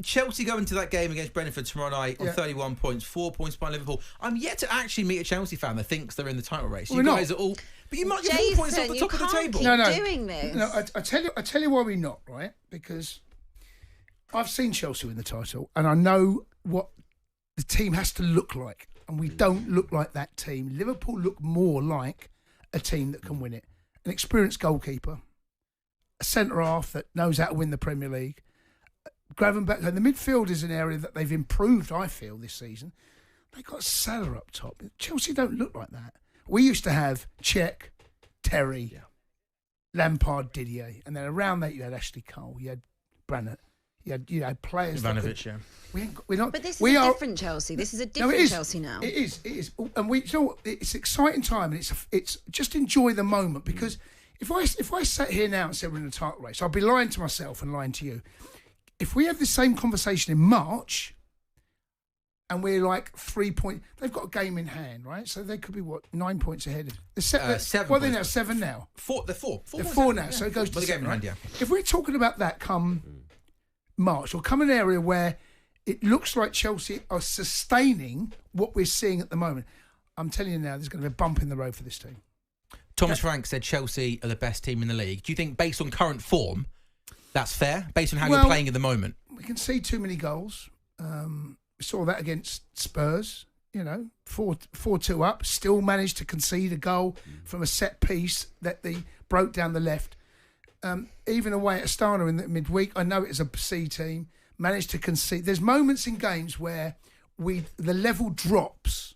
Chelsea go into that game against Brentford tomorrow night on 31 points, 4 points behind Liverpool. I'm yet to actually meet a Chelsea fan that thinks they're in the title race. You guys are all... But you might get 4 points off the top of the table. No, doing this. No, I tell you why we're not, right? Because I've seen Chelsea win the title and I know what the team has to look like. And we don't look like that team. Liverpool look more like a team that can win it. An experienced goalkeeper, a centre-half that knows how to win the Premier League, Gravenberch, and the midfield is an area that they've improved, I feel, this season. They got Salah up top. Chelsea don't look like that. We used to have Cech, Terry, Lampard, Didier, and then around that you had Ashley Cole, you had Brannett, you had players. Ivanovic, we're not. But this is a different Chelsea. This is a different Chelsea now. It is, and it's exciting time, and it's just enjoy the moment because if I sat here now and said we're in a title race, I'd be lying to myself and lying to you. If we have the same conversation in March and we're like 3 points, they've got a game in hand, right? So they could be, 9 points ahead. Seven. Well, they're now 7 now. They're four. They're 4 now, so it goes to the 7, game in hand, right? If we're talking about that come March, or come an area where it looks like Chelsea are sustaining what we're seeing at the moment, I'm telling you now, there's going to be a bump in the road for this team. Thomas Frank said Chelsea are the best team in the league. Do you think, based on current form, that's fair, based on how you're playing at the moment? We can see too many goals. We saw that against Spurs, 4-2 up, still managed to concede a goal from a set piece that they broke down the left. Even away at Astana in the midweek, I know it's a C team, managed to concede. There's moments in games where the level drops.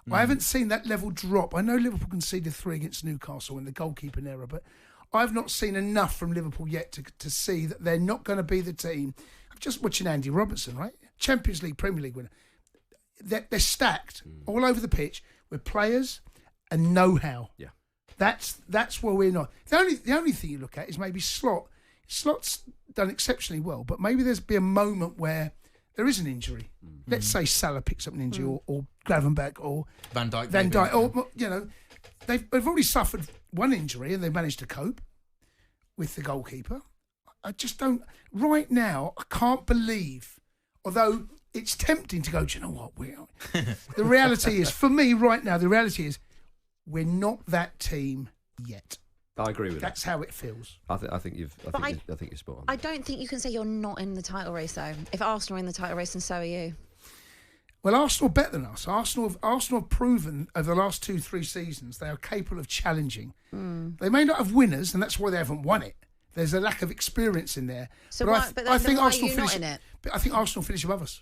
I haven't seen that level drop. I know Liverpool conceded 3 against Newcastle in the goalkeeping error, but I've not seen enough from Liverpool yet to see that they're not going to be the team. I'm just watching Andy Robertson, right? Champions League, Premier League winner. They're stacked all over the pitch with players and know-how. Yeah, that's where we're not. The only thing you look at is maybe Slot. Slot's done exceptionally well, but maybe there's be a moment where there is an injury. Let's say Salah picks up an injury, or Gravenberch, or Van Dijk, or they've already suffered one injury and they've managed to cope with the goalkeeper. I just don't. Right now, I can't believe, although it's tempting to go, do you know what? The reality is, for me right now, the reality is we're not that team yet. I agree with that. That's how it feels. I think you're spot on. I don't think you can say you're not in the title race, though. If Arsenal are in the title race, and so are you. Well, Arsenal are better than us. Arsenal have proven over the last 2-3 seasons they are capable of challenging. They may not have winners, and that's why they haven't won it. There's a lack of experience in there. So I think Arsenal finish in it. But I think Arsenal finish above us.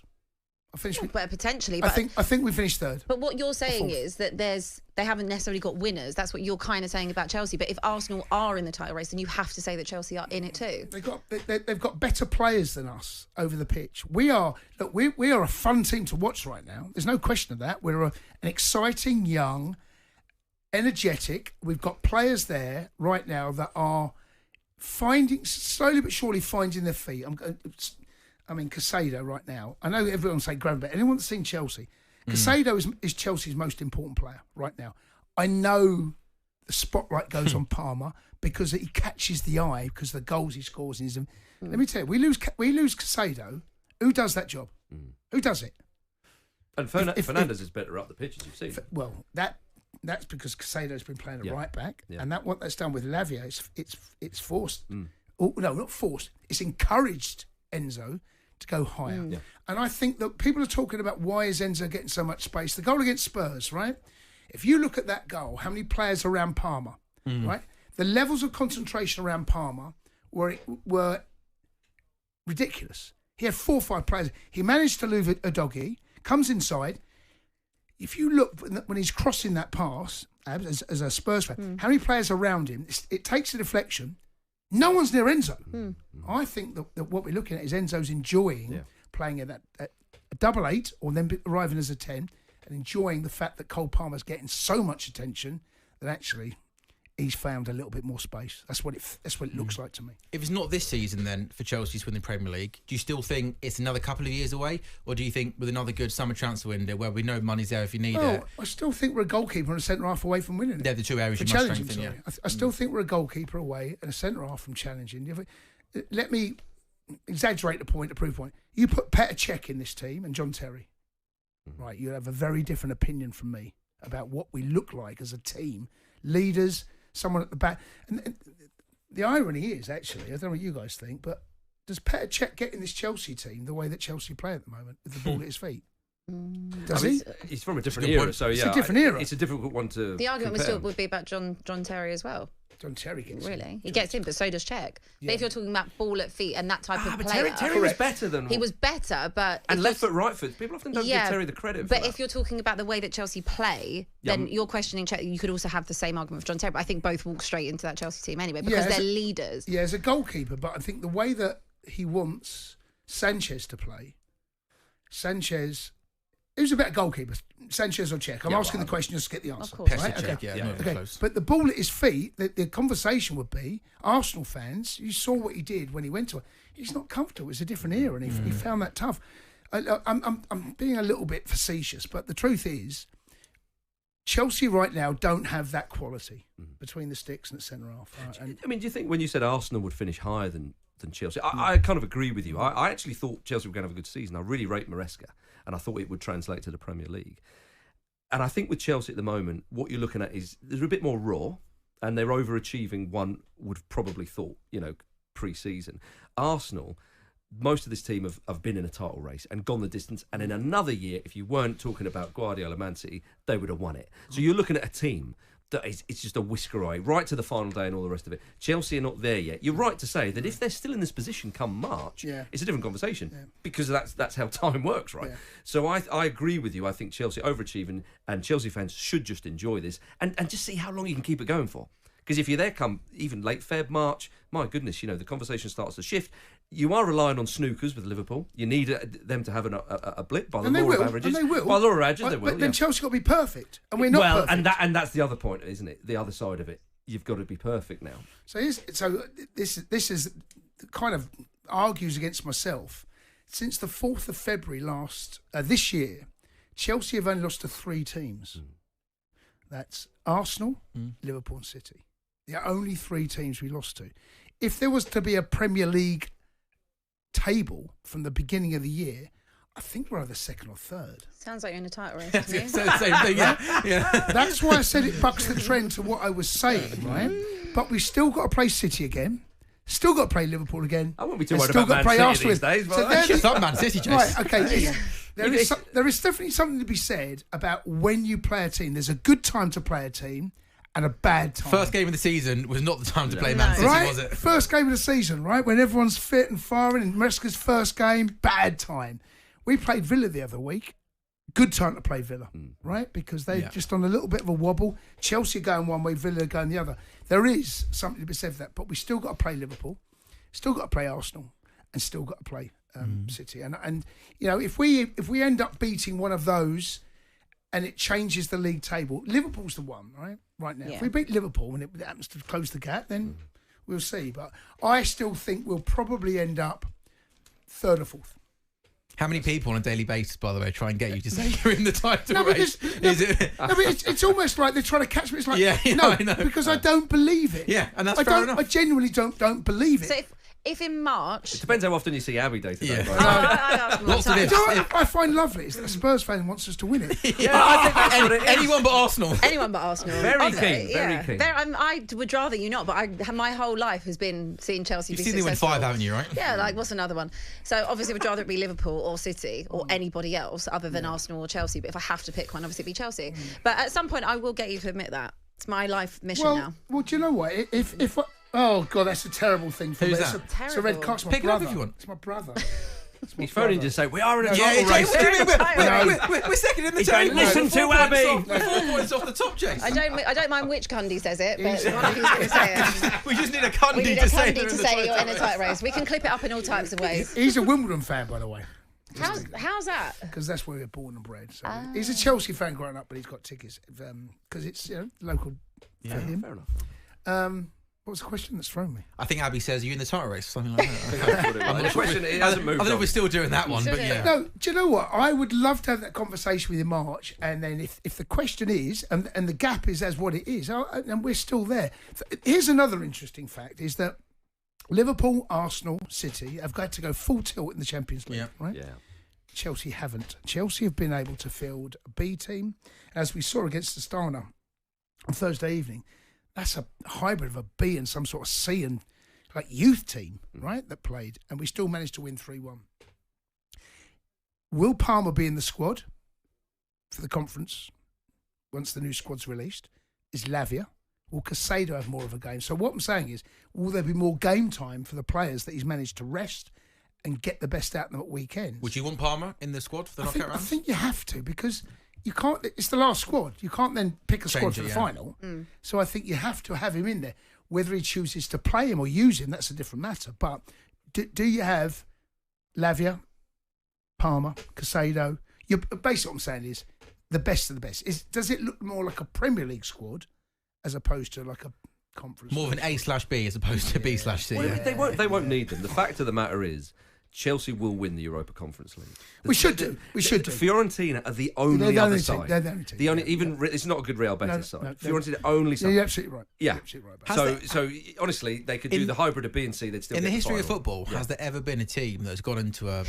But potentially. But I think we finished 3rd. But what you're saying is that they haven't necessarily got winners. That's what you're kind of saying about Chelsea. But if Arsenal are in the title race, then you have to say that Chelsea are in it too. They've got better players than us over the pitch. We are a fun team to watch right now. There's no question of that. We're an exciting, young, energetic. We've got players there right now that are slowly but surely finding their feet. Caicedo right now. I know everyone's saying Gravenberch. Anyone that's seen Chelsea, Caicedo is Chelsea's most important player right now. I know the spotlight goes on Palmer because he catches the eye because of the goals he scores. Let me tell you, we lose Caicedo. Who does that job? Who does it? And Fernandes is better up the pitch, as you've seen. Well, that's because Caicedo's been playing a right back, and what that's done with Lavia, it's forced. No, not forced. It's encouraged Enzo to go higher. And I think that people are talking about why is Enzo getting so much space. The goal against Spurs, right? If you look at that goal, how many players around Palmer, right? The levels of concentration around Palmer were ridiculous. He had 4 or 5 players. He managed to lose a doggy, comes inside. If you look, when he's crossing that pass, as a Spurs fan, how many players around him? It takes a deflection. No one's near Enzo. I think that what we're looking at is Enzo's enjoying playing at a double 8 or then arriving as a 10 and enjoying the fact that Cole Palmer's getting so much attention that actually he's found a little bit more space. That's what it looks like to me. If it's not this season then for Chelsea to win the Premier League, do you still think it's another couple of years away? Or do you think with another good summer transfer window where we know money's there if you need it? I still think we're a goalkeeper and a centre-half away from winning it. They're the two areas you must strengthen, I still think we're a goalkeeper away and a centre-half from challenging. Let me exaggerate the point, the proof point. You put Petr Cech in this team and John Terry, right? You have a very different opinion from me about what we look like as a team, leaders, someone at the back. And the irony is, actually, I don't know what you guys think, but does Petr Cech get in this Chelsea team the way that Chelsea play at the moment with the ball at his feet? Does he? He's from a different era, so yeah, it's a different era. It's a difficult one to. The argument would be about John Terry as well. John Terry gets He gets in, but so does Cech. Yeah. But if you're talking about ball at feet and that type of player, Terry was better than he was better, but and left foot, right foot. People often don't give Terry the credit. But if you're talking about the way that Chelsea play, then you're questioning Cech. You could also have the same argument for John Terry. But I think both walk straight into that Chelsea team anyway because they're leaders. Yeah, as a goalkeeper, but I think the way that he wants Sanchez to play, who's a better goalkeeper, Sanchez or Cech? I'm asking the question just to get the answer. Of course. Right? Okay. Close. But the ball at his feet, the conversation would be, Arsenal fans, you saw what he did when he went to it. He's not comfortable. It's a different era, and he found that tough. I'm being a little bit facetious, but the truth is, Chelsea right now don't have that quality between the sticks and the centre half. Right? I mean, do you think when you said Arsenal would finish higher than Chelsea, I kind of agree with you. I actually thought Chelsea were going to have a good season. I really rate Maresca, and I thought it would translate to the Premier League. And I think with Chelsea at the moment, what you're looking at is they're a bit more raw, and they're overachieving. One would have probably thought, pre-season. Arsenal, most of this team have been in a title race and gone the distance. And in another year, if you weren't talking about Guardiola, Man City, they would have won it. So you're looking at a team that it's just a whisker away, right to the final day and all the rest of it. Chelsea are not there yet. You're right to say that if they're still in this position come March, it's a different conversation because that's how time works, right? Yeah. So I agree with you. I think Chelsea overachieving, and Chelsea fans should just enjoy this and just see how long you can keep it going for. Because if you're there come even late Feb, March, my goodness, the conversation starts to shift. You are relying on snookers with Liverpool. You need them to have a blip by the law of averages. And they will. By the law of averages, they will. But then Chelsea got to be perfect, and we're not perfect. And that's the other point, isn't it? The other side of it. You've got to be perfect now. So this is kind of argues against myself. Since the 4th of February this year, Chelsea have only lost to 3 teams. That's Arsenal, Liverpool and City. There are only 3 teams we lost to. If there was to be a Premier League table from the beginning of the year, I think we're either 2nd or 3rd. Sounds like you're in a title race. It's the same thing, yeah. That's why I said it bucks the trend to what I was saying, right? But we've still got to play City again. Still got to play Liverpool again. I won't be too worried about Man City these days. Shut up, Man City, Jason. Right, okay. There is definitely something to be said about when you play a team. There's a good time to play a team and a bad time. First game of the season was not the time to play Man City, was it? First game of the season, right? When everyone's fit and firing, and Maresca's first game, bad time. We played Villa the other week. Good time to play Villa, right? Because they're just on a little bit of a wobble. Chelsea going one way, Villa going the other. There is something to be said for that, but we still got to play Liverpool, still got to play Arsenal, and still got to play City. And if we end up beating one of those, and it changes the league table, Liverpool's the one, right now. Yeah. If we beat Liverpool and it happens to close the gap, then we'll see. But I still think we'll probably end up 3rd or 4th. How many people on a daily basis, by the way, try and get you to say you're in the title race? It's almost like they're trying to catch me. It's like, I know. Because I don't believe it. Yeah, and that's fair enough. I genuinely don't believe it. So if in March... It depends how often you see Abbi Day today. Yeah. Lots of ifs. I find lovely is that a Spurs fan wants us to win it. I think that's what it is. Anyone but Arsenal. Anyone but Arsenal. Very keen. I would rather you not, but my whole life has been seeing Chelsea be successful. You've seen them win 5, haven't you, right? Yeah, what's another one? So obviously would rather it be Liverpool or City or anybody else other than Arsenal or Chelsea. But if I have to pick one, obviously it'd be Chelsea. But at some point I will get you to admit that. It's my life mission now. Well, do you know what? If oh God, that's a terrible thing for me. Who's that? It's a red card. It's my Pick brother. it up if you want. It's my brother. He's phoning to say we are in a title race. We're second in the table. Listen to Abbi. 4 points off the top, Jason. I don't mind which Cundy says it, but one of you's going to say it. We just need a Cundy to say you're in a tight race. We can clip it up in all types of ways. He's a Wimbledon fan, by the way. How's that? Because that's where we were born and bred. So he's a Chelsea fan growing up, but he's got tickets because it's local for him. Fair enough. What was the question that's thrown me? I think Abbi says, are you in the title race? Something like that. The question hasn't moved. I don't know if we're still doing that one, but yeah. No, do you know what? I would love to have that conversation with you in March, and then if the question is, and the gap is as what it is, and we're still there. Here's another interesting fact, is that Liverpool, Arsenal, City have got to go full tilt in the Champions League, right? Yeah. Chelsea haven't. Chelsea have been able to field a B team, as we saw against Astana on Thursday evening. That's a hybrid of a B and some sort of C and like youth team, right, that played, and we still managed to win 3-1. Will Palmer be in the squad for the conference once the new squad's released? Is Lavia? Will Casado have more of a game? So what I'm saying is, will there be more game time for the players that he's managed to rest and get the best out of them at weekends? Would you want Palmer in the squad for the knockout round? I think you have to, because you can't. It's the last squad. You can't then pick a squad for the final. So I think you have to have him in there. Whether he chooses to play him or use him, that's a different matter. But do you have Lavia, Palmer, Casado? Basically, what I'm saying is the best of the best. Does it look more like a Premier League squad as opposed to like a conference? More of an A/B as opposed to B/C. Well, they won't need them. The fact of the matter is, Chelsea will win the Europa Conference League. We should do. Fiorentina are the only other side. They're the only team. It's not a good Real Betis side. No, Fiorentina only side. You're absolutely right. Yeah. You're absolutely right. So honestly, they could do the hybrid of B and C. They'd still in get the history final. of football. Has there ever been a team that's gone into a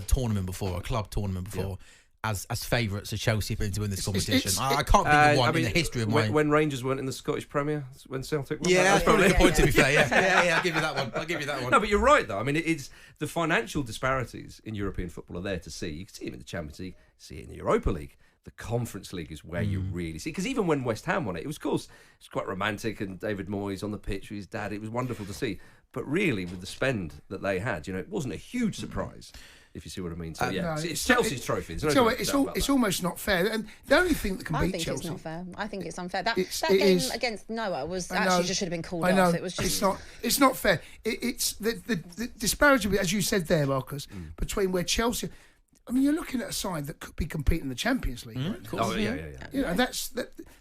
tournament before, a club tournament before, as favourites of Chelsea been to win this competition? I can't think of one in the history of mine. When Rangers weren't in the Scottish Premier, when Celtic won. That's probably a point to be fair. Yeah, I'll give you that one. No, but you're right though. I mean, it's the financial disparities in European football are there to see. You can see them in the Champions League, see it in the Europa League. The Conference League is where you really see, because even when West Ham won it, it was quite romantic, and David Moyes on the pitch with his dad. It was wonderful to see. But really, with the spend that they had, it wasn't a huge surprise. If you see what I mean. So no, it's Chelsea's trophy. It's almost not fair. And the only thing that can beat Chelsea... I think it's not fair. I think it's unfair. That game against Noah was actually just should have been called off. It was just... It's not fair. It's the disparity, as you said there, Marcus, between where Chelsea... I mean, you're looking at a side that could be competing in the Champions League right now. Oh, yeah.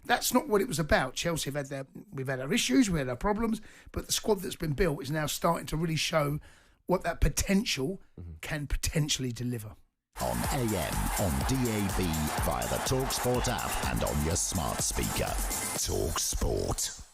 That's not what it was about. Chelsea we've had our issues, we had our problems, but the squad that's been built is now starting to really show what that potential can potentially deliver. On AM, on DAB, via the talkSPORT app and on your smart speaker. talkSPORT.